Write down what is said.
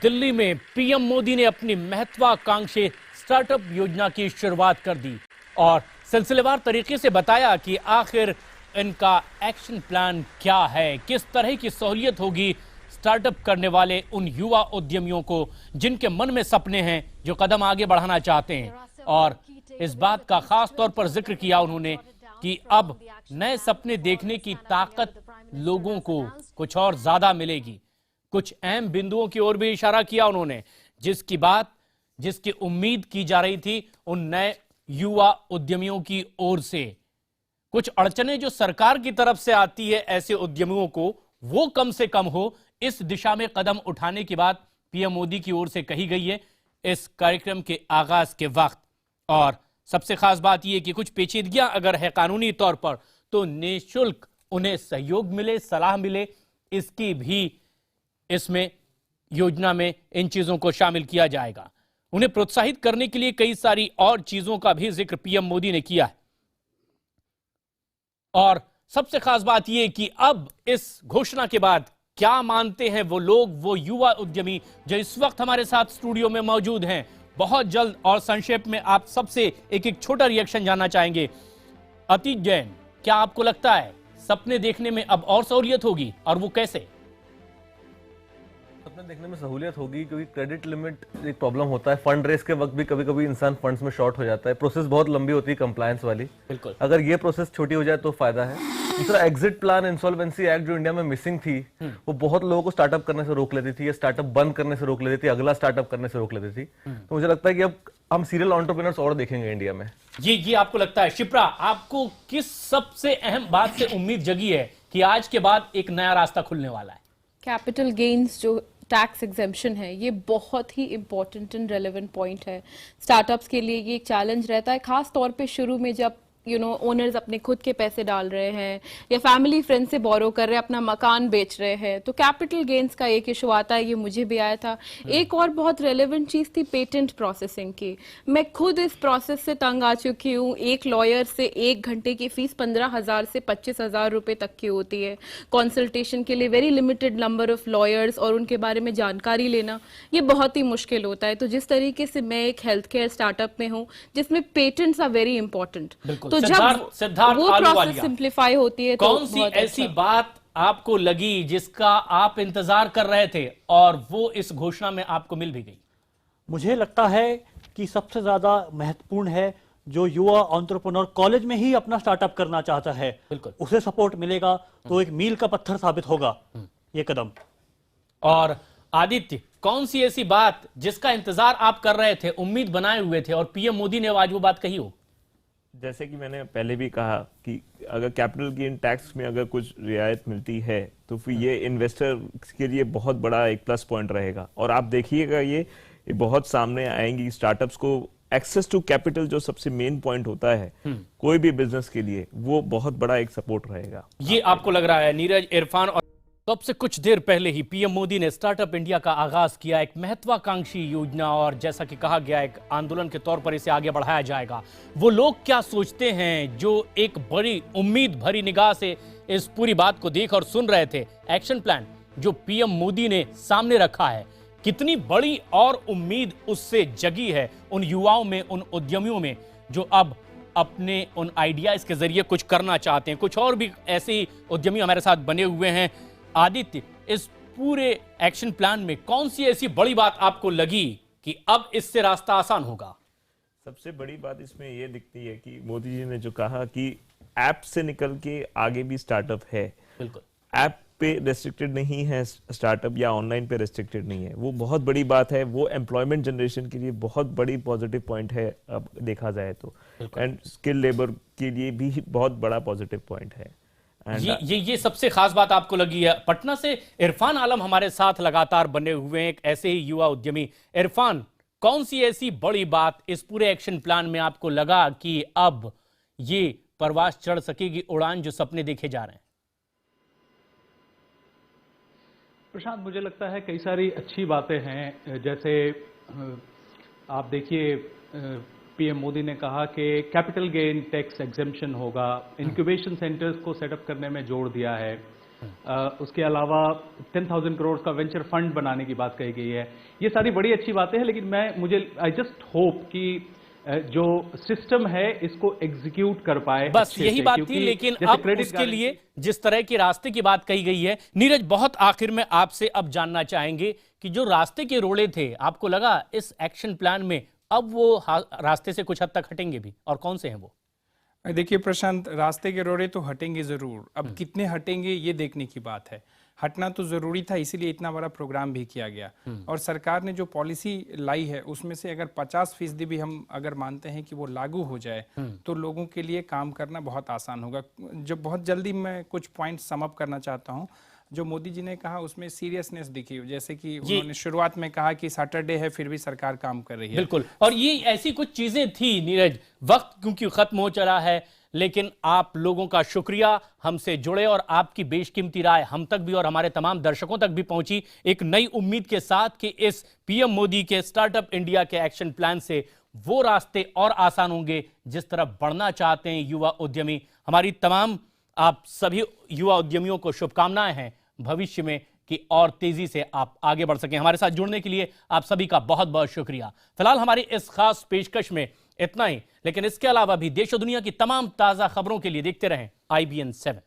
दिल्ली में पीएम मोदी ने अपनी महत्वाकांक्षी स्टार्टअप योजना की शुरुआत कर दी और सिलसिलेवार तरीके से बताया कि आखिर इनका एक्शन प्लान क्या है, किस तरह की सहूलियत होगी स्टार्टअप करने वाले उन युवा उद्यमियों को जिनके मन में सपने हैं, जो कदम आगे बढ़ाना चाहते हैं। और इस बात का खास तौर पर जिक्र किया उन्होंने कि अब नए सपने देखने की ताकत लोगों को कुछ और ज्यादा मिलेगी। कुछ अहम बिंदुओं की ओर भी इशारा किया उन्होंने, जिसकी उम्मीद की जा रही थी उन नए युवा उद्यमियों की ओर से। कुछ अड़चने जो सरकार की तरफ से आती है ऐसे उद्यमियों को, वो कम से कम हो, इस दिशा में कदम उठाने की बात पीएम मोदी की ओर से कही गई है इस कार्यक्रम के आगाज के वक्त। और सबसे खास बात यह कि कुछ पेचीदगियां अगर है कानूनी तौर पर, तो निःशुल्क उन्हें सहयोग मिले, सलाह मिले, इसकी भी इसमें योजना में इन चीजों को शामिल किया जाएगा। उन्हें प्रोत्साहित करने के लिए कई सारी और चीजों का भी जिक्र पीएम मोदी ने किया है। और सबसे खास बात यह कि अब इस घोषणा के बाद क्या मानते हैं वो लोग, वो युवा उद्यमी जो इस वक्त हमारे साथ स्टूडियो में मौजूद हैं। बहुत जल्द और संक्षेप में आप सबसे एक एक छोटा रिएक्शन जानना चाहेंगे। अतीत जैन, क्या आपको लगता है सपने देखने में अब और सहूलियत होगी, और वो कैसे? सपने देखने में सहूलियत होगी क्योंकि क्रेडिट लिमिट एक प्रॉब्लम होता है। फंड रेस के वक्त भी कभी कभी इंसान फंड्स में शॉर्ट हो जाता है। प्रोसेस बहुत लंबी होती है कंप्लायंस वाली। बिल्कुल, अगर ये प्रोसेस छोटी हो जाए तो फायदा है। दूसरा, एग्जिट प्लान, इंसॉल्वेंसी एक्ट जो इंडिया में मिसिंग थी, वो बहुत लोगों को स्टार्टअप करने से रोक लेती थी, या स्टार्टअप बंद करने से रोक लेती थी, अगला स्टार्टअप करने से रोक लेती थी। तो मुझे लगता है कि अब हम सीरियल एंटरप्रेन्योर्स और देखेंगे इंडिया में। ये आपको लगता है। शिप्रा, आपको किस सबसे अहम बात से उम्मीद जगी है कि आज के बाद एक नया रास्ता खुलने वाला है? कैपिटल गेन्स जो टैक्स एग्जेम्पशन है, ये बहुत ही इंपॉर्टेंट एंड रेलेवेंट पॉइंट है। स्टार्टअप्स के लिए ये एक चैलेंज रहता है, खास तौर पे शुरू में जब ओनर्स अपने खुद के पैसे डाल रहे हैं या फैमिली फ्रेंड से बोरो कर रहे हैं, अपना मकान बेच रहे हैं, तो कैपिटल गेन्स का एक इशू आता है। ये मुझे भी आया था। एक और बहुत रेलेवेंट चीज थी पेटेंट प्रोसेसिंग की। मैं खुद इस प्रोसेस से तंग आ चुकी हूँ। एक लॉयर से 1 घंटे की फीस 15,000 से 25,000 रुपए तक की होती है। कंसल्टेशन के लिए very limited number of lawyers, और उनके बारे में जानकारी लेना ये बहुत ही मुश्किल होता है। तो जिस तरीके से मैं एक हेल्थ केयर स्टार्टअप में हूँ जिसमें पेटेंट्स आर वेरी इंपॉर्टेंट, तो जब वो प्रोसेस सिंप्लीफाई होती है, कौन सी ऐसी बात आपको लगी जिसका आप इंतजार कर रहे थे और वो इस घोषणा में आपको मिल भी गई? मुझे लगता है कि सबसे ज्यादा महत्वपूर्ण है जो युवा एंटरप्रेन्योर कॉलेज में ही अपना स्टार्टअप करना चाहता है, बिल्कुल उसे सपोर्ट मिलेगा तो एक मील का पत्थर साबित होगा ये कदम। और आदित्य, कौन सी ऐसी बात जिसका इंतजार आप कर रहे थे, उम्मीद बनाए हुए थे, और पीएम मोदी ने आज वो बात कही हो? जैसे कि मैंने पहले भी कहा कि अगर कैपिटल गेन टैक्स में अगर कुछ रियायत मिलती है तो फिर ये इन्वेस्टर के लिए बहुत बड़ा एक प्लस पॉइंट रहेगा। और आप देखिएगा ये बहुत सामने आएंगी स्टार्टअप्स को एक्सेस टू कैपिटल, जो सबसे मेन पॉइंट होता है कोई भी बिजनेस के लिए, वो बहुत बड़ा एक सपोर्ट रहेगा। ये आपको लग रहा है? नीरज, इरफान। और तो अब से कुछ देर पहले ही पीएम मोदी ने स्टार्टअप इंडिया का आगाज किया, एक महत्वाकांक्षी योजना, और जैसा कि कहा गया एक आंदोलन के तौर पर इसे आगे बढ़ाया जाएगा। वो लोग क्या सोचते हैं जो एक बड़ी उम्मीद भरी निगाह से इस पूरी बात को देख और सुन रहे थे? एक्शन प्लान जो पीएम मोदी ने सामने रखा है, कितनी बड़ी और उम्मीद उससे जगी है उन युवाओं में, उन उद्यमियों में, जो अब अपने उन आइडियाज के जरिए कुछ करना चाहते हैं। कुछ और भी ऐसे ही उद्यमी हमारे साथ बने हुए हैं। आदित्य, इस पूरे एक्शन प्लान में कौन सी ऐसी बड़ी बात आपको लगी कि अब इससे रास्ता आसान होगा? सबसे बड़ी बात इसमें यह दिखती है कि मोदी जी ने जो कहा कि ऐप से निकल के आगे भी स्टार्टअप है। बिल्कुल, ऐप पे रेस्ट्रिक्टेड नहीं है स्टार्टअप, या ऑनलाइन पे रेस्ट्रिक्टेड नहीं है, वो बहुत बड़ी बात है। वो एम्प्लॉयमेंट जनरेशन के लिए बहुत बड़ी पॉजिटिव पॉइंट है अब देखा जाए तो, एंड स्किल लेबर के लिए भी बहुत बड़ा पॉजिटिव पॉइंट है। ये सबसे खास बात आपको लगी है। पटना से इरफान आलम हमारे साथ लगातार बने हुए हैं, एक ऐसे ही युवा उद्यमी। इरफान, कौन सी ऐसी बड़ी बात इस पूरे एक्शन प्लान में आपको लगा कि अब ये परवास चढ़ सकेगी, उड़ान जो सपने देखे जा रहे हैं? प्रशांत, मुझे लगता है कई सारी अच्छी बातें हैं। जैसे आप देखिए, पीएम मोदी ने कहा कि कैपिटल गेन टैक्स एग्जेम्पशन होगा, इंक्यूबेशन सेंटर्स को सेटअप करने में जोड़ दिया है। उसके अलावा 10,000 करोड़ का वेंचर फंड बनाने की बात कही गई है। ये सारी बड़ी अच्छी बातें हैं, लेकिन आई जस्ट होप कि जो सिस्टम है इसको एग्जीक्यूट कर पाए। बस यही बात थी, लेकिन अब उसके लिए जिस तरह के रास्ते की बात कही गई है, नीरज बहुत आखिर में आपसे अब जानना चाहेंगे कि जो रास्ते के रोड़े थे, आपको लगा इस एक्शन प्लान में अब वो रास्ते से कुछ हद तक हटेंगे भी, और कौन से हैं वो? देखिए प्रशांत, रास्ते के रोड़े तो हटेंगे जरूर, अब कितने हटेंगे ये देखने की बात है। हटना तो जरूरी था, इसीलिए इतना बड़ा प्रोग्राम भी किया गया। और सरकार ने जो पॉलिसी लाई है उसमें से अगर 50% भी हम अगर मानते हैं कि वो लागू हो जाए तो लोगों के लिए काम करना बहुत आसान होगा। जो बहुत जल्दी मैं कुछ पॉइंट सम अप करना चाहता हूँ। जो मोदी जी ने कहा उसमें सीरियसनेस दिखी, जैसे कि उन्होंने शुरुआत में कहा कि सैटरडे है फिर भी सरकार काम कर रही है। बिल्कुल, और ये ऐसी कुछ चीजें थी नीरज, वक्त क्योंकि खत्म हो चला है, लेकिन आप लोगों का शुक्रिया, हमसे जुड़े और आपकी बेशकीमती राय हम तक भी और हमारे तमाम दर्शकों तक भी पहुंची, एक नई उम्मीद के साथ कि इस पीएम मोदी के स्टार्टअप इंडिया के एक्शन प्लान से वो रास्ते और आसान होंगे जिस तरफ बढ़ना चाहते हैं युवा उद्यमी। हमारी तमाम आप सभी युवा उद्यमियों को शुभकामनाएं हैं भविष्य में कि और तेजी से आप आगे बढ़ सकें। हमारे साथ जुड़ने के लिए आप सभी का बहुत बहुत शुक्रिया। फिलहाल हमारी इस खास पेशकश में इतना ही, लेकिन इसके अलावा भी देश और दुनिया की तमाम ताजा खबरों के लिए देखते रहें IBN 7।